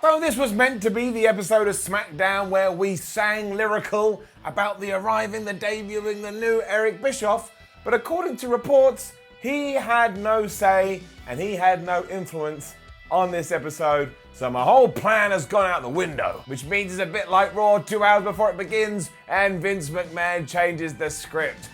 So this was meant to be the episode of SmackDown where we sang lyrical about the debuting the new Eric Bischoff, but according to reports, he had no say and he had no influence on this episode, so my whole plan has gone out the window, which means it's a bit like Raw 2 hours before it begins and Vince McMahon changes the script.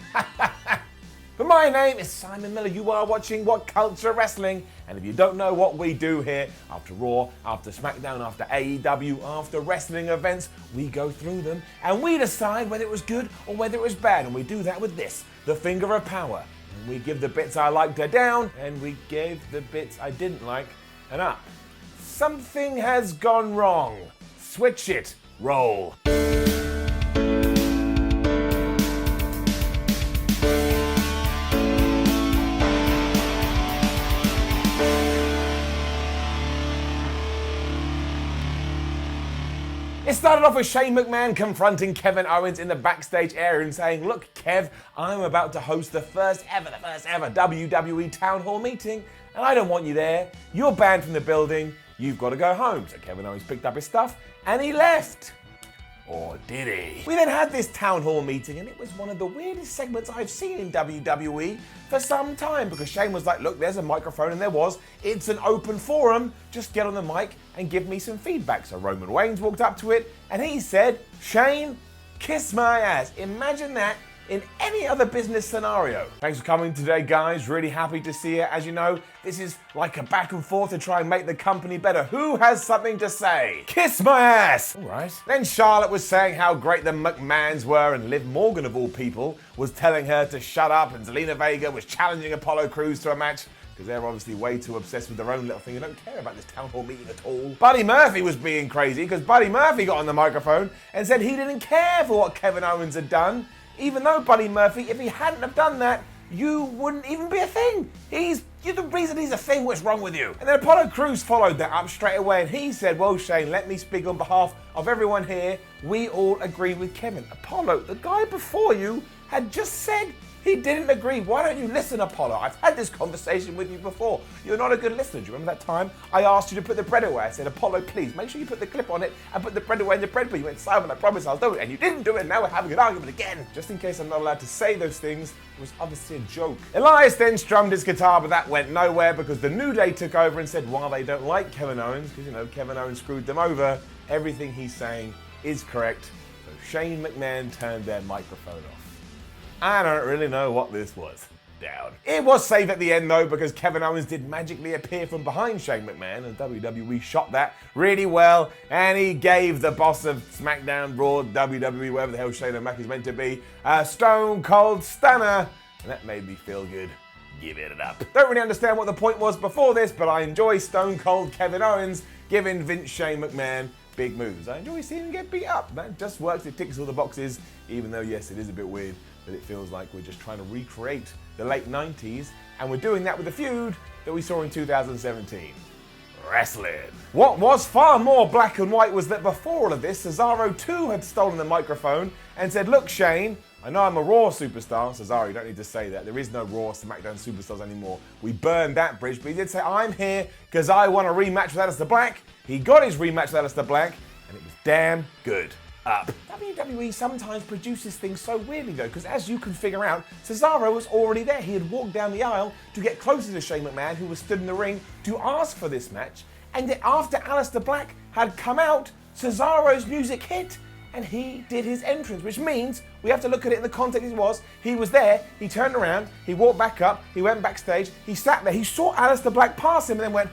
But my name is Simon Miller. You are watching WhatCulture Wrestling, and if you don't know what we do here, after Raw, after SmackDown, after AEW, after wrestling events, we go through them and we decide whether it was good or whether it was bad, and we do that with this, the finger of power. And we give the bits I liked a down, and we gave the bits I didn't like an up. Something has gone wrong. Switch it. Roll. It started off with Shane McMahon confronting Kevin Owens in the backstage area and saying, "Look, Kev, I'm about to host the first ever WWE Town Hall meeting, and I don't want you there. You're banned from the building. You've got to go home." So Kevin Owens picked up his stuff and he left. Or did he? We then had this town hall meeting, and it was one of the weirdest segments I've seen in WWE for some time, because Shane was like, "Look, there's a microphone," and there was. "It's an open forum. Just get on the mic and give me some feedback." So Roman Reigns walked up to it and he said, "Shane, kiss my ass." Imagine that in any other business scenario. Thanks for coming today, guys. Really happy to see you. As you know, this is like a back and forth to try and make the company better. Who has something to say? Kiss my ass! All right. Then Charlotte was saying how great the McMahons were, and Liv Morgan, of all people, was telling her to shut up, and Zelina Vega was challenging Apollo Crews to a match, because they're obviously way too obsessed with their own little thing and don't care about this town hall meeting at all. Buddy Murphy was being crazy, because Buddy Murphy got on the microphone and said he didn't care for what Kevin Owens had done, even though, Buddy Murphy, if he hadn't have done that, you wouldn't even be a thing. You're the reason he's a thing. What's wrong with you? And then Apollo Crews followed that up straight away, and he said, "Well, Shane, let me speak on behalf of everyone here. We all agree with Kevin." Apollo, the guy before you, had just said he didn't agree. Why don't you listen, Apollo? I've had this conversation with you before. You're not a good listener. Do you remember that time I asked you to put the bread away? I said, "Apollo, please, make sure you put the clip on it and put the bread away in the bread bin." You went, "Simon, I promise I'll do it." And you didn't do it, and now we're having an argument again. Just in case I'm not allowed to say those things, it was obviously a joke. Elias then strummed his guitar, but that went nowhere because the New Day took over and said, while they don't like Kevin Owens, because, you know, Kevin Owens screwed them over, everything he's saying is correct. So Shane McMahon turned their microphone off. I don't really know what this was. Down. It was safe at the end though, because Kevin Owens did magically appear from behind Shane McMahon, and WWE shot that really well, and he gave the boss of SmackDown, Raw, WWE, whatever the hell Shane O'Mac is meant to be, a stone cold stunner, and that made me feel good. Give it up. Don't really understand what the point was before this, but I enjoy Stone Cold Kevin Owens giving Vince Shane McMahon big moves. I enjoy seeing him get beat up. That just works. It ticks all the boxes, even though, yes, it is a bit weird, but it feels like we're just trying to recreate the late 90s, and we're doing that with the feud that we saw in 2017. Wrestling. What was far more black and white was that before all of this, Cesaro too had stolen the microphone and said, "Look, Shane, I know I'm a Raw superstar." Cesaro, you don't need to say that. There is no Raw SmackDown superstars anymore. We burned that bridge, but he did say, "I'm here because I want a rematch with Aleister Black." He got his rematch with Aleister Black, and it was damn good. Up. WWE sometimes produces things so weirdly though, because as you can figure out, Cesaro was already there. He had walked down the aisle to get closer to Shane McMahon, who was stood in the ring to ask for this match. And then after Aleister Black had come out, Cesaro's music hit and he did his entrance, which means we have to look at it in the context it was. He was there, he turned around, he walked back up, he went backstage, he sat there, he saw Aleister Black pass him and then went,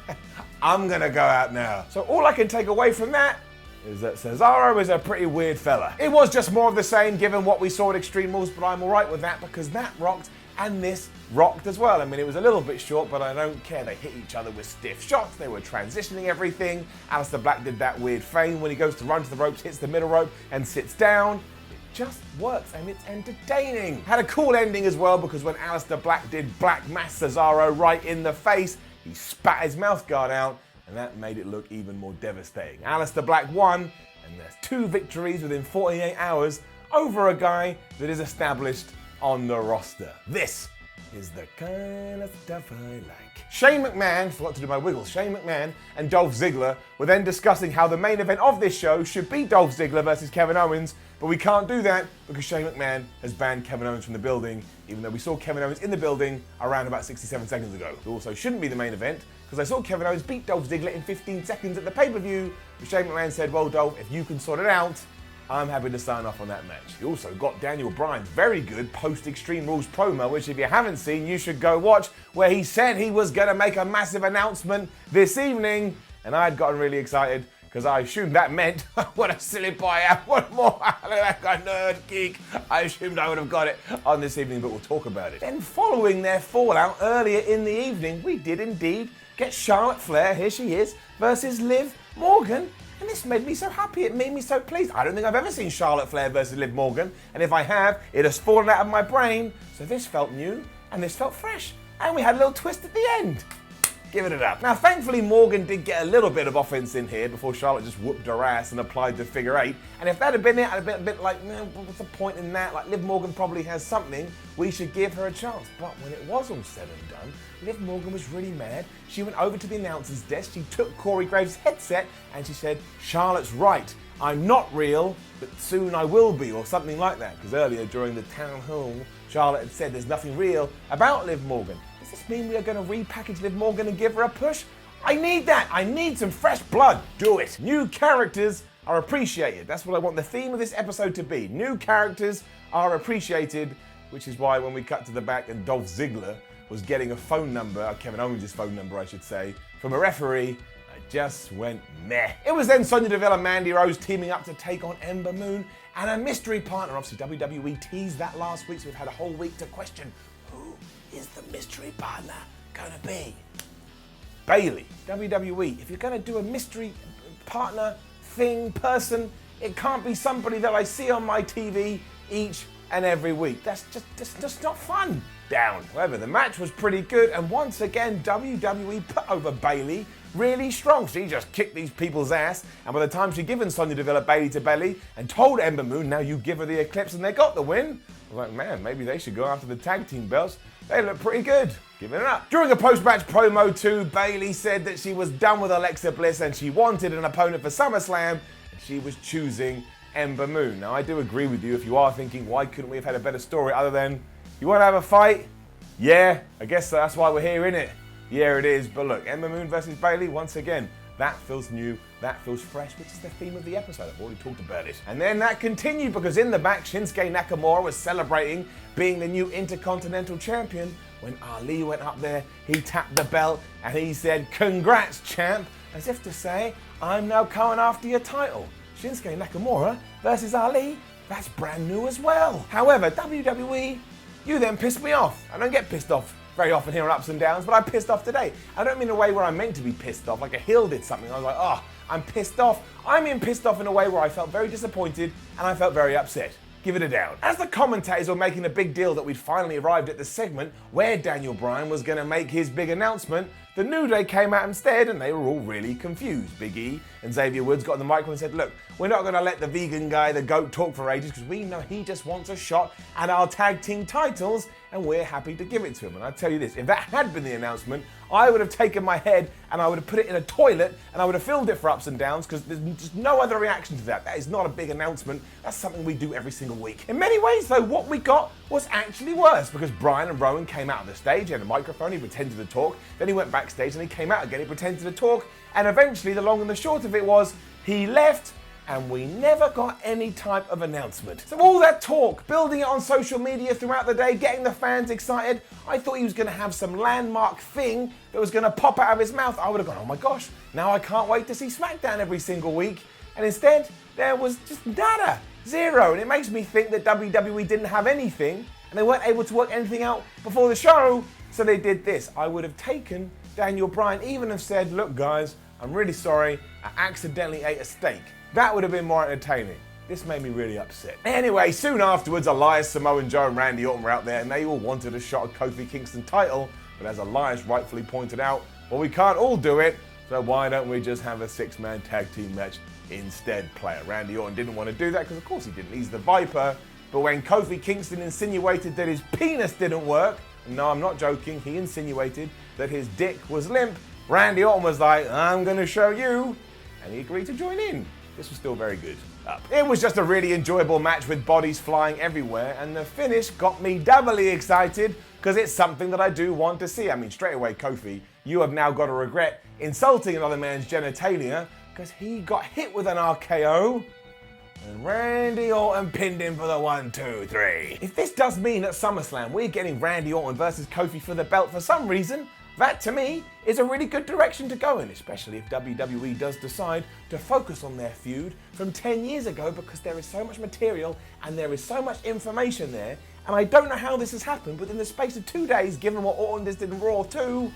"I'm gonna go out now." So all I can take away from that is that Cesaro is a pretty weird fella. It was just more of the same given what we saw at Extreme Rules, but I'm alright with that because that rocked and this rocked as well. I mean, it was a little bit short, but I don't care. They hit each other with stiff shots. They were transitioning everything. Aleister Black did that weird feign when he goes to run to the ropes, hits the middle rope and sits down. It just works and it's entertaining. Had a cool ending as well, because when Aleister Black did Black Mass Cesaro right in the face, he spat his mouth guard out, and that made it look even more devastating. Aleister Black won, and there's 2 victories within 48 hours over a guy that is established on the roster. This is the kind of stuff I like. Shane McMahon, forgot to do my wiggles, Shane McMahon and Dolph Ziggler were then discussing how the main event of this show should be Dolph Ziggler versus Kevin Owens, but we can't do that because Shane McMahon has banned Kevin Owens from the building, even though we saw Kevin Owens in the building around about 67 seconds ago. It also shouldn't be the main event because I saw Kevin Owens beat Dolph Ziggler in 15 seconds at the pay-per-view, but Shane McMahon said, well, Dolph, if you can sort it out, I'm happy to sign off on that match. You also got Daniel Bryan's very good post-Extreme Rules promo, which if you haven't seen, you should go watch, where he said he was going to make a massive announcement this evening, and I had gotten really excited because I assumed that meant, what a silly boy I am, what more, look at that guy, nerd, geek. I assumed I would have got it on this evening, but we'll talk about it. Then following their fallout earlier in the evening, we did indeed get Charlotte Flair, here she is, versus Liv Morgan. And this made me so happy, it made me so pleased. I don't think I've ever seen Charlotte Flair versus Liv Morgan, and if I have, it has fallen out of my brain. So this felt new, and this felt fresh. And we had a little twist at the end. Giving it up. Now, thankfully, Morgan did get a little bit of offense in here before Charlotte just whooped her ass and applied the figure eight. And if that had been it, I'd have been a bit like, no, what's the point in that? Like, Liv Morgan probably has something. We should give her a chance. But when it was all said and done, Liv Morgan was really mad. She went over to the announcer's desk. She took Corey Graves' headset and she said, Charlotte's right. I'm not real, but soon I will be, or something like that. Because earlier during the town hall, Charlotte had said there's nothing real about Liv Morgan. Does this mean we are going to repackage Liv Morgan and give her a push? I need that. I need some fresh blood. Do it. New characters are appreciated. That's what I want the theme of this episode to be. New characters are appreciated, which is why when we cut to the back and Dolph Ziggler was getting a phone number, Kevin Owens' phone number, I should say, from a referee, I just went meh. It was then Sonya Deville and Mandy Rose teaming up to take on Ember Moon and a mystery partner. Obviously, WWE teased that last week, so we've had a whole week to question who is the mystery partner gonna be? Bayley. WWE, if you're gonna do a mystery partner thing, person, it can't be somebody that I see on my TV each and every week. That's just not fun. Down. However, the match was pretty good, and once again, WWE put over Bayley really strong. She just kicked these people's ass, and by the time she'd given Sonya Deville a Bayley to belly and told Ember Moon, now you give her the Eclipse, and they got the win, I was like, man, maybe they should go after the tag team belts. They look pretty good. Giving it up. During a post-match promo too, Bayley said that she was done with Alexa Bliss and she wanted an opponent for SummerSlam, and she was choosing Ember Moon. Now, I do agree with you if you are thinking, why couldn't we have had a better story other than, you want to have a fight? Yeah, I guess that's why we're here, innit? Yeah, it is. But look, Ember Moon versus Bayley, once again, that feels new, that feels fresh, which is the theme of the episode. I've already talked about it. And then that continued because in the back, Shinsuke Nakamura was celebrating being the new Intercontinental Champion. When Ali went up there, he tapped the belt and he said, congrats, champ, as if to say, I'm now coming after your title. Shinsuke Nakamura versus Ali, that's brand new as well. However, WWE, you then pissed me off. I don't get pissed off very often here on Ups and Downs, but I pissed off today. I don't mean a way where I'm meant to be pissed off, like a heel did something. I was like, oh, I'm pissed off. I mean pissed off in a way where I felt very disappointed and I felt very upset. Give it a down. As the commentators were making a big deal that we'd finally arrived at the segment where Daniel Bryan was going to make his big announcement, the New Day came out instead and they were all really confused. Big E and Xavier Woods got on the microphone and said, look, we're not going to let the vegan guy, the GOAT, talk for ages because we know he just wants a shot at our tag team titles and we're happy to give it to him. And I tell you this, if that had been the announcement, I would have taken my head and I would have put it in a toilet and I would have filled it for Ups and Downs because there's just no other reaction to that. That is not a big announcement. That's something we do every single week. In many ways, though, what we got was actually worse because Bryan and Rowan came out of the stage, he had a microphone, he pretended to talk, then he went backstage and he came out again, he pretended to talk, and eventually the long and the short of it was he left and we never got any type of announcement. So all that talk, building it on social media throughout the day, getting the fans excited, I thought he was going to have some landmark thing that was going to pop out of his mouth. I would have gone, oh my gosh, now I can't wait to see SmackDown every single week. And instead, there was just nada, zero. And it makes me think that WWE didn't have anything and they weren't able to work anything out before the show, so they did this. I would have taken Daniel Bryan, even have said, look guys, I'm really sorry, I accidentally ate a steak. That would have been more entertaining. This made me really upset. Anyway, soon afterwards, Elias, Samoa Joe and Randy Orton were out there and they all wanted a shot at Kofi Kingston title, but as Elias rightfully pointed out, well, we can't all do it, so why don't we just have a six-man tag team match instead, player? Randy Orton didn't want to do that because of course he didn't, he's the Viper, but when Kofi Kingston insinuated that his penis didn't work, No, I'm not joking. He insinuated that his dick was limp. Randy Orton was like, I'm going to show you. And he agreed to join in. This was still very good. It was just a really enjoyable match with bodies flying everywhere, and the finish got me doubly excited because it's something that I do want to see. I mean, straight away, Kofi, you have now got to regret insulting another man's genitalia because he got hit with an RKO and Randy Orton pinned him for the 1, 2, 3. If this does mean at SummerSlam we're getting Randy Orton versus Kofi for the belt for some reason, that, to me, is a really good direction to go in, especially if WWE does decide to focus on their feud from 10 years ago, because there is so much material and there is so much information there, and I don't know how this has happened, but in the space of 2 days, given what Orton did in Raw 2,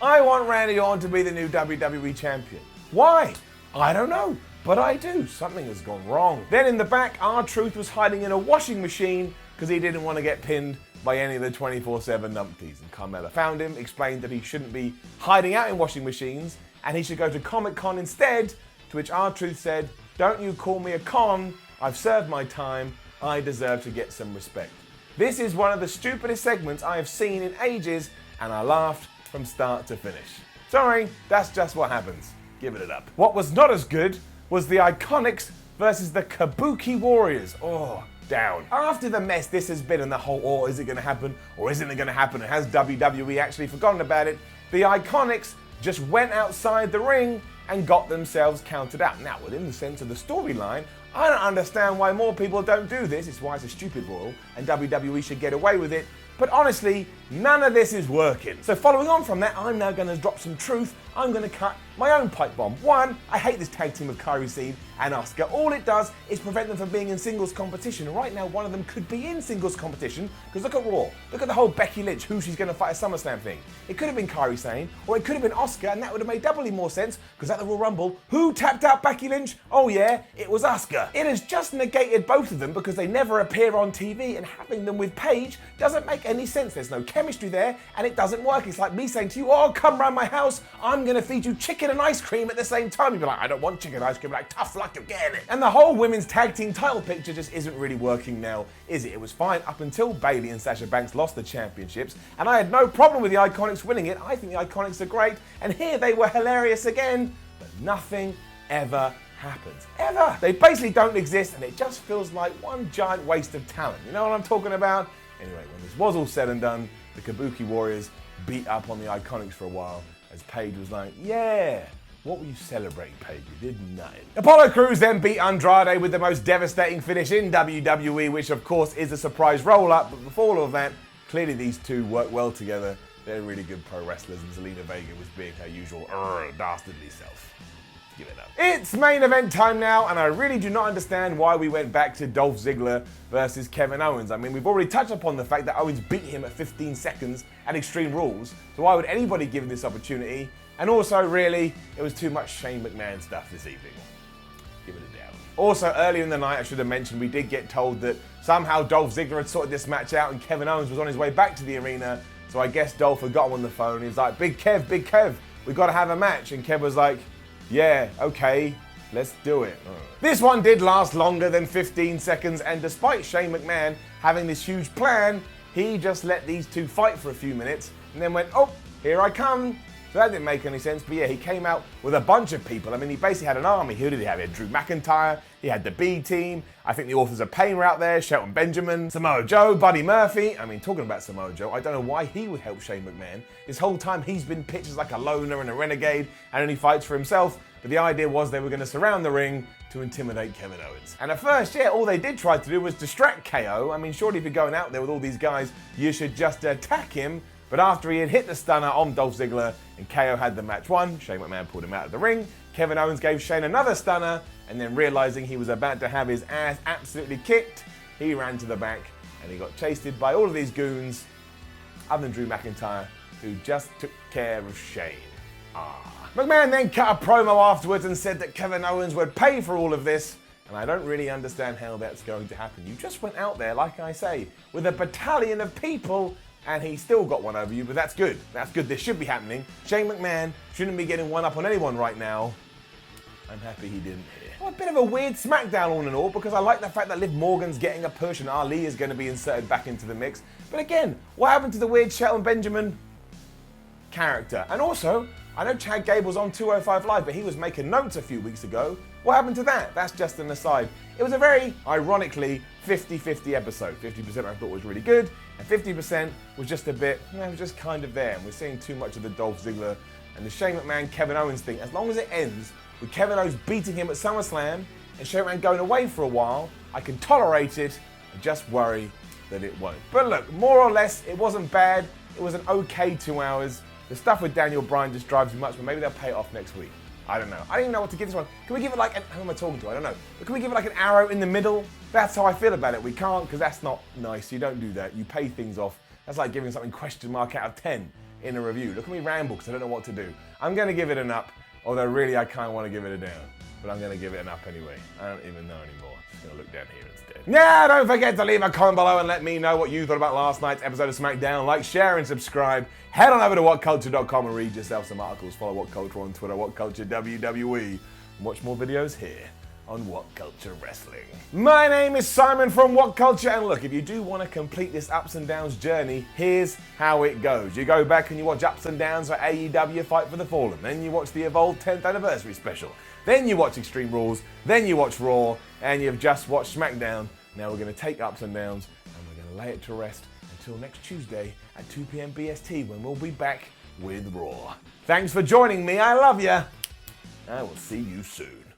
I want Randy Orton to be the new WWE champion. Why? I don't know, but I do. Something has gone wrong. Then in the back, R-Truth was hiding in a washing machine because he didn't want to get pinned by any of the 24/7 numpties. And Carmella found him, explained that he shouldn't be hiding out in washing machines and he should go to Comic-Con instead, to which R-Truth said, don't you call me a con, I've served my time, I deserve to get some respect. This is one of the stupidest segments I have seen in ages, and I laughed from start to finish. Sorry, that's just what happens. Give it up. What was not as good was the Iconics versus the Kabuki Warriors. Oh, down. After the mess this has been and the whole, oh, is it going to happen or isn't it going to happen, and has WWE actually forgotten about it, the Iconics just went outside the ring and got themselves counted out. Now, within the sense of the storyline, I don't understand why more people don't do this. It's why it's a stupid rule and WWE should get away with it. But honestly, none of this is working. So following on from that, I'm now going to drop some truth. I'm going to cut my own pipe bomb. One, I hate this tag team of Kairi Sane and Asuka. All it does is prevent them from being in singles competition. Right now, one of them could be in singles competition, because look at Raw. Look at the whole Becky Lynch, who she's going to fight at SummerSlam thing. It could have been Kairi Sane, or it could have been Asuka, and that would have made doubly more sense, because at the Royal Rumble, who tapped out Becky Lynch? Oh yeah, it was Asuka. It has just negated both of them because they never appear on TV, and having them with Paige doesn't make any sense. There's no chemistry there, and it doesn't work. It's like me saying to you, oh, come round my house, I'm going to feed you chicken and ice cream at the same time. You'd be like, I don't want chicken and ice cream. Like, tough luck, you're getting it. And the whole women's tag team title picture just isn't really working now, is it? It was fine up until Bayley and Sasha Banks lost the championships, and I had no problem with the Iconics winning it. I think the Iconics are great, and here they were hilarious again, but nothing ever happens. Ever! They basically don't exist, and it just feels like one giant waste of talent. You know what I'm talking about? Anyway, when this was all said and done, the Kabuki Warriors beat up on the Iconics for a while, as Paige was like, yeah, what were you celebrating, Paige? You did nothing. Apollo Crews then beat Andrade with the most devastating finish in WWE, which of course is a surprise roll-up, but before all of that, clearly these two work well together. They're really good pro wrestlers, and Zelina Vega was being her usual dastardly self. Give it up. It's main event time now, and I really do not understand why we went back to Dolph Ziggler versus Kevin Owens. I mean, we've already touched upon the fact that Owens beat him at 15 seconds at Extreme Rules, so why would anybody give him this opportunity? And also, really, it was too much Shane McMahon stuff this evening. Give it a down. Also, earlier in the night, I should have mentioned, we did get told that somehow Dolph Ziggler had sorted this match out and Kevin Owens was on his way back to the arena, so I guess Dolph had got him on the phone. He was like, Big Kev, we got to have a match. And Kev was like, yeah, okay, let's do it. This one did last longer than 15 seconds, and despite Shane McMahon having this huge plan, he just let these two fight for a few minutes and then went, oh, here I come. So that didn't make any sense, but yeah, he came out with a bunch of people. I mean, he basically had an army. Who did he have? He had Drew McIntyre, he had the B team, I think the Authors of Pain were out there, Shelton Benjamin, Samoa Joe, Buddy Murphy. I mean, talking about Samoa Joe, I don't know why he would help Shane McMahon. This whole time he's been pitched as like a loner and a renegade, and only fights for himself. But the idea was they were going to surround the ring to intimidate Kevin Owens. And at first, yeah, all they did try to do was distract KO. I mean, surely if you're going out there with all these guys, you should just attack him. But after he had hit the stunner on Dolph Ziggler and KO had the match won, Shane McMahon pulled him out of the ring. Kevin Owens gave Shane another stunner, and then realizing he was about to have his ass absolutely kicked, he ran to the back and he got chased by all of these goons, other than Drew McIntyre, who just took care of Shane. McMahon then cut a promo afterwards and said that Kevin Owens would pay for all of this, and I don't really understand how that's going to happen. You just went out there, like I say, with a battalion of people, and he still got one over you, but that's good. That's good. This should be happening. Shane McMahon shouldn't be getting one up on anyone right now. I'm happy he didn't here. Well, a bit of a weird SmackDown all in all, because I like the fact that Liv Morgan's getting a push and Ali is going to be inserted back into the mix. But again, what happened to the weird Shelton Benjamin character? And also, I know Chad Gable's on 205 Live, but he was making notes a few weeks ago. What happened to that? That's just an aside. It was a very, ironically, 50-50 episode. 50% I thought was really good, and 50% was just a bit, it was just kind of there. And we're seeing too much of the Dolph Ziggler and the Shane McMahon, Kevin Owens thing. As long as it ends with Kevin Owens beating him at SummerSlam and Shane McMahon going away for a while, I can tolerate it and just worry that it won't. But look, more or less, it wasn't bad. It was an okay 2 hours. The stuff with Daniel Bryan just drives me nuts, but maybe they'll pay it off next week. I don't know. I don't even know what to give this one. Can we give it like who am I talking to? I don't know. But can we give it like an arrow in the middle? That's how I feel about it. We can't, because that's not nice. You don't do that. You pay things off. That's like giving something question mark out of 10 in a review. Look at me ramble, because I don't know what to do. I'm going to give it an up, although really I kind of want to give it a down. But I'm going to give it an up anyway. I don't even know anymore. I'm just going to look down here instead. Now, don't forget to leave a comment below and let me know what you thought about last night's episode of SmackDown. Like, share, and subscribe. Head on over to WhatCulture.com and read yourself some articles. Follow WhatCulture on Twitter, WhatCulture WWE. And watch more videos here on WhatCulture Wrestling. My name is Simon from WhatCulture, and look, if you do want to complete this ups and downs journey, here's how it goes. You go back and you watch Ups and Downs for AEW Fight for the Fallen. Then you watch the Evolve 10th Anniversary Special. Then you watch Extreme Rules. Then you watch Raw. And you've just watched SmackDown. Now we're going to take Ups and Downs and we're going to lay it to rest until next Tuesday at 2 p.m. BST, when we'll be back with Raw. Thanks for joining me. I love you. I will see you soon.